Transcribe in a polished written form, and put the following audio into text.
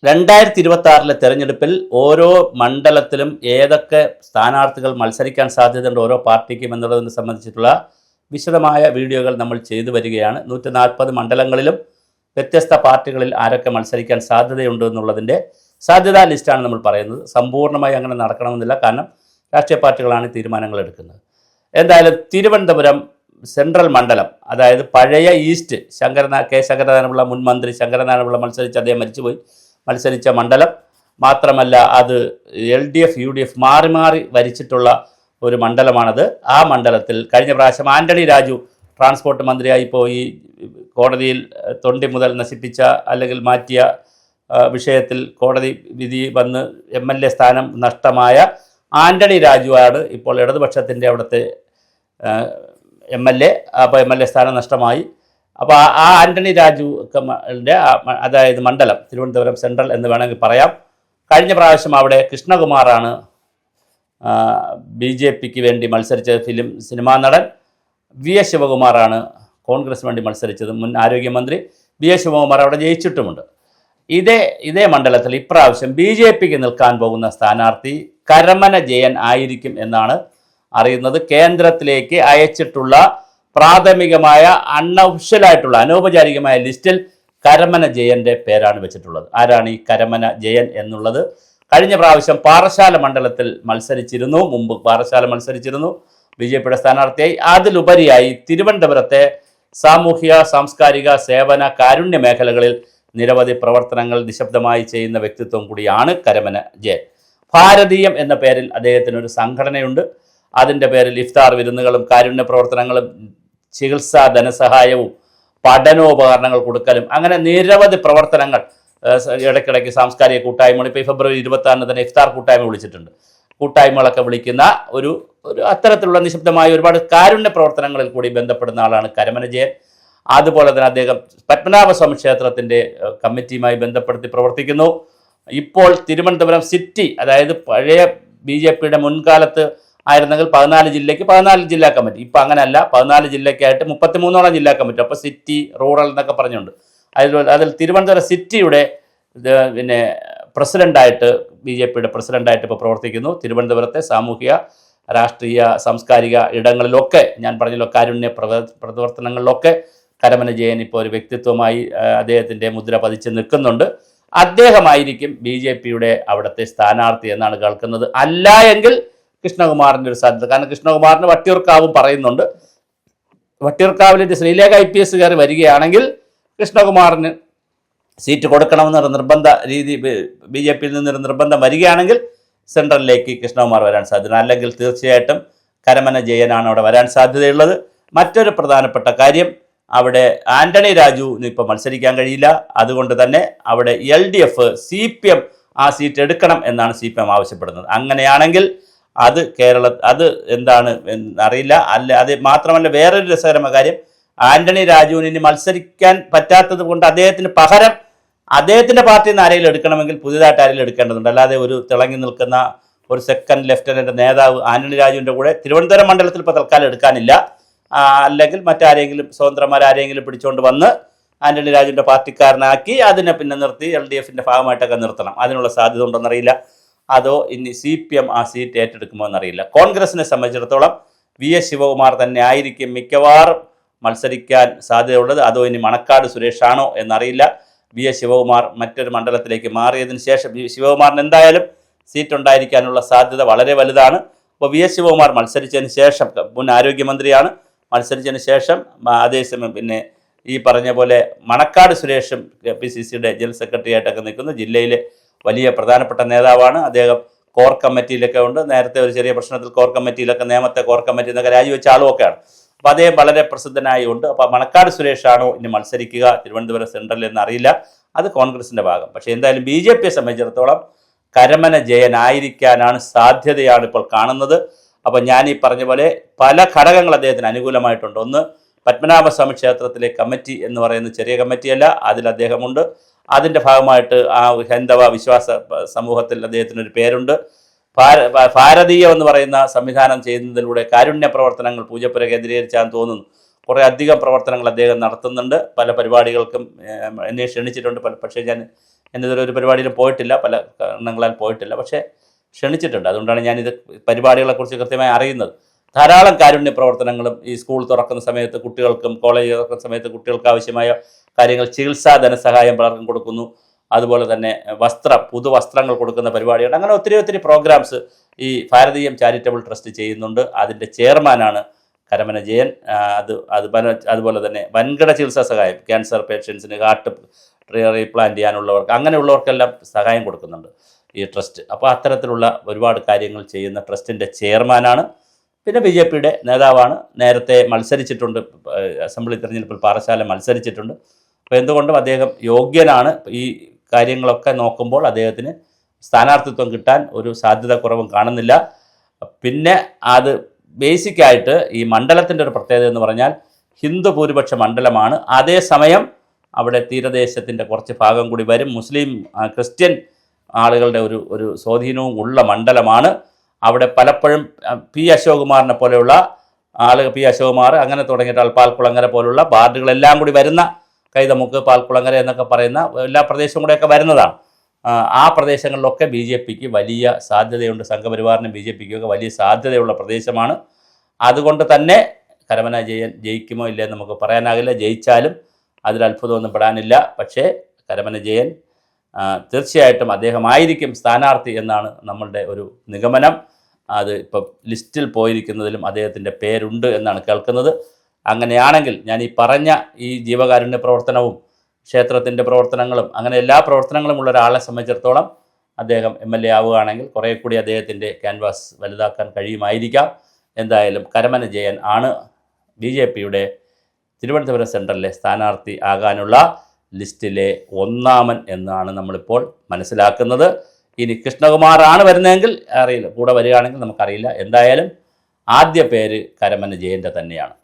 2026 തെരഞ്ഞെടുപ്പിൽ ഓരോ മണ്ഡലത്തിലും ഏതൊക്കെ സ്ഥാനാർത്ഥികൾ മത്സരിക്കാൻ സാധ്യതയുണ്ട് ഓരോ പാർട്ടിക്കും എന്നുള്ളതിനെ സംബന്ധിച്ചിട്ടുള്ള വിശദമായ വീഡിയോകൾ നമ്മൾ ചെയ്തു വരികയാണ്. 140 മണ്ഡലങ്ങളിലും വ്യത്യസ്ത പാർട്ടികളിൽ ആരൊക്കെ മത്സരിക്കാൻ സാധ്യതയുണ്ട് എന്നുള്ളതിൻ്റെ സാധ്യതാ ലിസ്റ്റാണ് നമ്മൾ പറയുന്നത്. സമ്പൂർണ്ണമായി അങ്ങനെ നടക്കണമെന്നില്ല, കാരണം രാഷ്ട്രീയ പാർട്ടികളാണ് തീരുമാനങ്ങൾ എടുക്കുന്നത്. എന്തായാലും തിരുവനന്തപുരം സെൻട്രൽ മണ്ഡലം, അതായത് പഴയ ഈസ്റ്റ് കെ ശങ്കരനാരായണപിള്ള, മുൻ മന്ത്രി ശങ്കരനാരായണപിള്ള അദ്ദേഹം മരിച്ചുപോയി മത്സരിച്ച മണ്ഡലം മാത്രമല്ല, അത് LDF UDF മാറി മാറി ഭരിച്ചിട്ടുള്ള ഒരു മണ്ഡലമാണത്. ആ മണ്ഡലത്തിൽ കഴിഞ്ഞ പ്രാവശ്യം ആന്റണി രാജു ട്രാൻസ്പോർട്ട് മന്ത്രിയായി പോയി കോടതിയിൽ തൊണ്ടി മുതൽ നശിപ്പിച്ച അല്ലെങ്കിൽ മാറ്റിയ വിഷയത്തിൽ കോടതി വിധി വന്ന് MLA സ്ഥാനം നഷ്ടമായ ആന്റണി രാജുവാണ് ഇപ്പോൾ ഇടതുപക്ഷത്തിൻ്റെ അവിടുത്തെ MLA. അപ്പോൾ MLA സ്ഥാനം നഷ്ടമായി. അപ്പോൾ ആ ആന്റണി രാജുവിൻ്റെ അതായത് മണ്ഡലം തിരുവനന്തപുരം സെൻട്രൽ എന്ന് വേണമെങ്കിൽ പറയാം. കഴിഞ്ഞ പ്രാവശ്യം അവിടെ കൃഷ്ണകുമാറാണ് BJPക്ക് വേണ്ടി മത്സരിച്ചത്. സിനിമാ നടൻ VS ശിവകുമാറാണ് കോൺഗ്രസ് വേണ്ടി മത്സരിച്ചത്. മുൻ ആരോഗ്യമന്ത്രി VS ശിവകുമാർ അവിടെ ജയിച്ചിട്ടുമുണ്ട്. ഇതേ മണ്ഡലത്തിൽ ഇപ്രാവശ്യം BJPക്ക് നിൽക്കാൻ പോകുന്ന സ്ഥാനാർത്ഥി കരമന ജയൻ ആയിരിക്കും എന്നാണ് അറിയുന്നത്. കേന്ദ്രത്തിലേക്ക് അയച്ചിട്ടുള്ള പ്രാഥമികമായ അൺഒഫീഷ്യലായിട്ടുള്ള അനൗപചാരികമായ ലിസ്റ്റിൽ കരമന ജയൻ്റെ പേരാണ് വെച്ചിട്ടുള്ളത്. ആരാണ് ഈ കരമന ജയൻ എന്നുള്ളത്? കഴിഞ്ഞ പ്രാവശ്യം പാറശാല മണ്ഡലത്തിൽ മത്സരിച്ചിരുന്നു. മുമ്പ് പാറശാല മത്സരിച്ചിരുന്നു BJPയുടെ സ്ഥാനാർത്ഥിയായി. അതിലുപരിയായി തിരുവനന്തപുരത്തെ സാമൂഹിക സാംസ്കാരിക സേവന കാരുണ്യ മേഖലകളിൽ നിരവധി പ്രവർത്തനങ്ങൾ നിശബ്ദമായി ചെയ്യുന്ന വ്യക്തിത്വം കൂടിയാണ് കരമന ജയൻ. ഭാരതീയം എന്ന പേരിൽ അദ്ദേഹത്തിനൊരു സംഘടനയുണ്ട്. അതിൻ്റെ പേരിൽ ഇഫ്താർ വിരുന്നുകളും കാരുണ്യ പ്രവർത്തനങ്ങളും ചികിത്സാ ധനസഹായവും പഠനോപകരണങ്ങൾ കൊടുക്കലും അങ്ങനെ നിരവധി പ്രവർത്തനങ്ങൾ ഇടയ്ക്കിടയ്ക്ക് സാംസ്കാരിക കൂട്ടായ്മകൾ. ഇപ്പോൾ ഫെബ്രുവരി 26 തന്നെ ഇഫ്താർ കൂട്ടായ്മ വിളിച്ചിട്ടുണ്ട്. കൂട്ടായ്മകളൊക്കെ വിളിക്കുന്ന ഒരു അത്തരത്തിലുള്ള നിശബ്ദമായ ഒരുപാട് കാരുണ്യ പ്രവർത്തനങ്ങളിൽ കൂടി ബന്ധപ്പെടുന്ന ആളാണ് കരമന ജയൻ. അതുപോലെ തന്നെ അദ്ദേഹം പത്മനാഭസ്വാമി ക്ഷേത്രത്തിൻ്റെ കമ്മിറ്റിയുമായി ബന്ധപ്പെടുത്തി പ്രവർത്തിക്കുന്നു. ഇപ്പോൾ തിരുവനന്തപുരം സിറ്റി, അതായത് പഴയ BJPയുടെ മുൻകാലത്ത് ആയിരുന്നെങ്കിൽ 14 ജില്ലയ്ക്ക് 14 ജില്ലാ കമ്മിറ്റി, ഇപ്പം അങ്ങനെയല്ല, 14 ജില്ലയ്ക്കായിട്ട് 33ഓളം ജില്ലാ കമ്മിറ്റി. അപ്പോൾ സിറ്റി റൂറൽ എന്നൊക്കെ പറഞ്ഞുകൊണ്ട് അതിൽ തിരുവനന്തപുരം സിറ്റിയുടെ പ്രസിഡൻ്റായിട്ട് BJPയുടെ പ്രസിഡൻ്റായിട്ട് ഇപ്പോൾ പ്രവർത്തിക്കുന്നു. തിരുവനന്തപുരത്തെ സാമൂഹിക രാഷ്ട്രീയ സാംസ്കാരിക ഇടങ്ങളിലൊക്കെ ഞാൻ പറഞ്ഞല്ലോ കാരുണ്യ പ്രവർത്തനങ്ങളിലൊക്കെ കരമന ജയൻ ഇപ്പോൾ ഒരു വ്യക്തിത്വമായി അദ്ദേഹത്തിൻ്റെ മുദ്ര പതിച്ച് നിൽക്കുന്നുണ്ട്. അദ്ദേഹമായിരിക്കും BJPയുടെ അവിടുത്തെ സ്ഥാനാർത്ഥി എന്നാണ് കേൾക്കുന്നത്. അല്ല എങ്കിൽ കൃഷ്ണകുമാറിൻ്റെ ഒരു സാധ്യത. കാരണം കൃഷ്ണകുമാറിന് വട്ടിയൂർക്കാവും പറയുന്നുണ്ട്. വട്ടിയൂർക്കാവിലേക്ക് ശ്രീലേഖ IPS കയറി വരികയാണെങ്കിൽ കൃഷ്ണകുമാറിന് സീറ്റ് കൊടുക്കണമെന്നൊരു നിർബന്ധ രീതി BJPയിൽ നിന്നൊരു നിർബന്ധം വരികയാണെങ്കിൽ സെൻട്രലിലേക്ക് കൃഷ്ണകുമാർ വരാൻ സാധ്യത. അല്ലെങ്കിൽ തീർച്ചയായിട്ടും കരമന ജയനാണ് അവിടെ വരാൻ സാധ്യതയുള്ളത്. മറ്റൊരു പ്രധാനപ്പെട്ട കാര്യം, അവിടെ ആന്റണി രാജുവിന് ഇപ്പോൾ മത്സരിക്കാൻ കഴിയില്ല. അതുകൊണ്ട് തന്നെ അവിടെ LDF CPM ആ സീറ്റ് എടുക്കണം എന്നാണ് CPM ആവശ്യപ്പെടുന്നത്. അങ്ങനെയാണെങ്കിൽ അത് എന്താണ് എന്നറിയില്ല. അത് മാത്രമല്ല, വേറൊരു രസകരമായ കാര്യം, ആന്റണി രാജുവിന് ഇനി മത്സരിക്കാൻ പറ്റാത്തത് കൊണ്ട് അദ്ദേഹത്തിന് പകരം അദ്ദേഹത്തിൻ്റെ പാർട്ടിയിൽ നിന്ന് ആരെങ്കിലും എടുക്കണമെങ്കിൽ പുതിയതായിട്ട് ആരെങ്കിലും എടുക്കേണ്ടതുണ്ട്. അല്ലാതെ ഒരു തിളങ്ങി നിൽക്കുന്ന ഒരു സെക്കൻഡ് ലെഫ്റ്റനൻ്റ് നേതാവ് ആന്റണി രാജുവിൻ്റെ കൂടെ തിരുവനന്തപുരം മണ്ഡലത്തിൽ ഇപ്പോൾ തൽക്കാലം എടുക്കാനില്ല. അല്ലെങ്കിൽ മറ്റാരെങ്കിലും സ്വതന്ത്രമാരെങ്കിലും പിടിച്ചുകൊണ്ട് വന്ന് ആന്റണി രാജുവിൻ്റെ പാർട്ടിക്കാരനാക്കി അതിനെ പിന്നെ നിർത്തി LDFൻ്റെ ഭാഗമായിട്ടൊക്കെ നിർത്തണം. അതിനുള്ള സാധ്യത ഉണ്ടെന്നറിയില്ല. അതോ ഇനി CPM ആ സീറ്റ് ഏറ്റെടുക്കുമോ എന്നറിയില്ല. കോൺഗ്രസിനെ സംബന്ധിച്ചിടത്തോളം VS ശിവകുമാർ തന്നെ ആയിരിക്കും മിക്കവാറും മത്സരിക്കാൻ സാധ്യതയുള്ളത്. അതോ ഇനി മണക്കാട് സുരേഷാണോ എന്നറിയില്ല. VS ശിവകുമാർ മറ്റൊരു മണ്ഡലത്തിലേക്ക് മാറിയതിന് ശേഷം ശിവകുമാറിന് എന്തായാലും സീറ്റ് ഉണ്ടായിരിക്കാനുള്ള സാധ്യത വളരെ വലുതാണ്. അപ്പോൾ VS ശിവകുമാർ മത്സരിച്ചതിന് ശേഷം, മുൻ ആരോഗ്യമന്ത്രിയാണ്, മത്സരിച്ചതിന് ശേഷം അതേസമയം പിന്നെ ഈ പറഞ്ഞ പോലെ മണക്കാട് സുരേഷും PCCയുടെ ജനറൽ സെക്രട്ടറി ആയിട്ടൊക്കെ നിൽക്കുന്നു. ജില്ലയിലെ വലിയ പ്രധാനപ്പെട്ട നേതാവാണ്. അദ്ദേഹം കോർ കമ്മിറ്റിയിലൊക്കെ ഉണ്ട്. നേരത്തെ ഒരു ചെറിയ പ്രശ്നത്തിൽ കോർ കമ്മിറ്റിയിലൊക്കെ നേമത്തെ കോർ കമ്മിറ്റി എന്നൊക്കെ രാജിവെച്ച ആളുമൊക്കെയാണ്. അപ്പോൾ അദ്ദേഹം വളരെ പ്രസിദ്ധനായുണ്ട്. അപ്പോൾ മണക്കാട് സുരേഷാണോ ഇനി മത്സരിക്കുക തിരുവനന്തപുരം സെൻട്രലിൽ എന്നറിയില്ല. അത് കോൺഗ്രസിൻ്റെ ഭാഗം. പക്ഷേ എന്തായാലും BJPയെ സംബന്ധിച്ചിടത്തോളം കരമന ജയനായിരിക്കാനാണ് സാധ്യതയാണ് ഇപ്പോൾ കാണുന്നത്. അപ്പോൾ ഞാൻ ഈ പറഞ്ഞ പോലെ പല ഘടകങ്ങൾ അദ്ദേഹത്തിന് അനുകൂലമായിട്ടുണ്ട്. ഒന്ന്, പത്മനാഭസ്വാമി ക്ഷേത്രത്തിലെ കമ്മിറ്റി എന്ന് പറയുന്ന ചെറിയ കമ്മിറ്റിയല്ല, അതിൽ അദ്ദേഹമുണ്ട്. അതിൻ്റെ ഭാഗമായിട്ട് ആ ഹൈന്ദവ വിശ്വാസ സമൂഹത്തിൽ അദ്ദേഹത്തിനൊരു പേരുണ്ട്. ഭാരതീയം എന്ന് പറയുന്ന സംവിധാനം ചെയ്യുന്നതിലൂടെ കാരുണ്യ പ്രവർത്തനങ്ങൾ പൂജപ്പുര കേന്ദ്രീകരിച്ചാന്ന് തോന്നുന്നു. കുറേ അധികം പ്രവർത്തനങ്ങൾ അദ്ദേഹം നടത്തുന്നുണ്ട്. പല പരിപാടികൾക്കും എന്നെ ക്ഷണിച്ചിട്ടുണ്ട്. പക്ഷേ ഞാൻ എന്നിതൊരു ഒരു പരിപാടിയിലും പോയിട്ടില്ല, പല കാരണങ്ങളാൽ പോയിട്ടില്ല. പക്ഷേ ക്ഷണിച്ചിട്ടുണ്ട്. അതുകൊണ്ടാണ് ഞാനിത് പരിപാടികളെക്കുറിച്ച് കൃത്യമായി അറിയുന്നത്. ധാരാളം കാരുണ്യ പ്രവർത്തനങ്ങളും ഈ സ്കൂൾ തുറക്കുന്ന സമയത്ത് കുട്ടികൾക്കും കോളേജ് തുറക്കുന്ന സമയത്ത് കുട്ടികൾക്ക് ആവശ്യമായ കാര്യങ്ങൾ, ചികിത്സാ ധനസഹായം പലർക്കും കൊടുക്കുന്നു. അതുപോലെ തന്നെ പുതുവസ്ത്രങ്ങൾ കൊടുക്കുന്ന പരിപാടിയുണ്ട്. അങ്ങനെ ഒത്തിരി പ്രോഗ്രാംസ് ഈ ഭാരതീയം ചാരിറ്റബിൾ ട്രസ്റ്റ് ചെയ്യുന്നുണ്ട്. അതിൻ്റെ ചെയർമാനാണ് കരമന ജയൻ. അതുപോലെ തന്നെ വൻകിട ചികിത്സാ സഹായം, ക്യാൻസർ പേഷ്യൻസിന്, ഹാർട്ട് റീപ്ലാന്റ് ചെയ്യാനുള്ളവർക്ക്, അങ്ങനെയുള്ളവർക്കെല്ലാം സഹായം കൊടുക്കുന്നുണ്ട് ഈ ട്രസ്റ്റ്. അപ്പോൾ അത്തരത്തിലുള്ള ഒരുപാട് കാര്യങ്ങൾ ചെയ്യുന്ന ട്രസ്റ്റിൻ്റെ ചെയർമാനാണ്. പിന്നെ BJPയുടെ നേതാവാണ്. നേരത്തെ മത്സരിച്ചിട്ടുണ്ട്, അസംബ്ലി തെരഞ്ഞെടുപ്പിൽ പാറശാല മത്സരിച്ചിട്ടുണ്ട്. അപ്പോൾ എന്തുകൊണ്ടും അദ്ദേഹം യോഗ്യനാണ്. ഈ കാര്യങ്ങളൊക്കെ നോക്കുമ്പോൾ അദ്ദേഹത്തിന് സ്ഥാനാർത്ഥിത്വം കിട്ടാൻ ഒരു സാധ്യത കുറവും കാണുന്നില്ല. പിന്നെ അത് ബേസിക്കായിട്ട് ഈ മണ്ഡലത്തിൻ്റെ ഒരു പ്രത്യേകത എന്ന് പറഞ്ഞാൽ ഹിന്ദു ഭൂരിപക്ഷ മണ്ഡലമാണ്. അതേസമയം അവിടെ തീരദേശത്തിൻ്റെ കുറച്ച് ഭാഗം കൂടി വരും, മുസ്ലിം ക്രിസ്ത്യൻ ആളുകളുടെ ഒരു സ്വാധീനവും ഉള്ള മണ്ഡലമാണ്. അവിടെ പലപ്പോഴും പി അശോകുമാറിനെ പോലെയുള്ള ആളുകൾ, പി അശോകുമാർ അങ്ങനെ തുടങ്ങിയിട്ട് പാൽക്കുളങ്ങര പോലുള്ള വാർഡുകളെല്ലാം കൂടി വരുന്ന, കൈതമുക്ക്, പാൽക്കുളങ്ങര എന്നൊക്കെ പറയുന്ന എല്ലാ പ്രദേശവും കൂടെയൊക്കെ വരുന്നതാണ്. ആ പ്രദേശങ്ങളിലൊക്കെ BJPക്ക് വലിയ സാധ്യതയുണ്ട്. സംഘപരിവാറിനും BJPക്കും ഒക്കെ വലിയ സാധ്യതയുള്ള പ്രദേശമാണ്. അതുകൊണ്ട് തന്നെ കരമന ജയൻ ജയിക്കുമോ ഇല്ലയെന്ന് നമുക്ക് പറയാനാകില്ല. ജയിച്ചാലും അതിൽ അത്ഭുതമൊന്നും പെടാനില്ല. പക്ഷേ കരമന ജയൻ തീർച്ചയായിട്ടും അദ്ദേഹമായിരിക്കും സ്ഥാനാർത്ഥി എന്നാണ് നമ്മളുടെ ഒരു നിഗമനം. അത് ഇപ്പം ലിസ്റ്റിൽ പോയിരിക്കുന്നതിലും അദ്ദേഹത്തിൻ്റെ പേരുണ്ട് എന്നാണ് കേൾക്കുന്നത്. അങ്ങനെയാണെങ്കിൽ ഞാൻ ഈ പറഞ്ഞ ഈ ജീവകാരുണ്യ പ്രവർത്തനവും ക്ഷേത്രത്തിൻ്റെ പ്രവർത്തനങ്ങളും അങ്ങനെ എല്ലാ പ്രവർത്തനങ്ങളും ഉള്ള ഒരാളെ സംബന്ധിച്ചിടത്തോളം അദ്ദേഹം MLA ആവുകയാണെങ്കിൽ കുറേ കൂടി അദ്ദേഹത്തിൻ്റെ ക്യാൻവാസ് വലുതാക്കാൻ കഴിയുമായിരിക്കാം. എന്തായാലും കരമന ജയൻ ആണ് BJPയുടെ തിരുവനന്തപുരം സെൻട്രലിലെ സ്ഥാനാർത്ഥി ആകാനുള്ള ലിസ്റ്റിലെ ഒന്നാമൻ എന്നാണ് നമ്മളിപ്പോൾ മനസ്സിലാക്കുന്നത്. ഇനി കൃഷ്ണകുമാറാണ് വരുന്നതെങ്കിൽ അറിയില്ല, കൂടെ വരികയാണെങ്കിൽ നമുക്കറിയില്ല. എന്തായാലും ആദ്യ പേര് കരമന ജയൻ്റെ തന്നെയാണ്.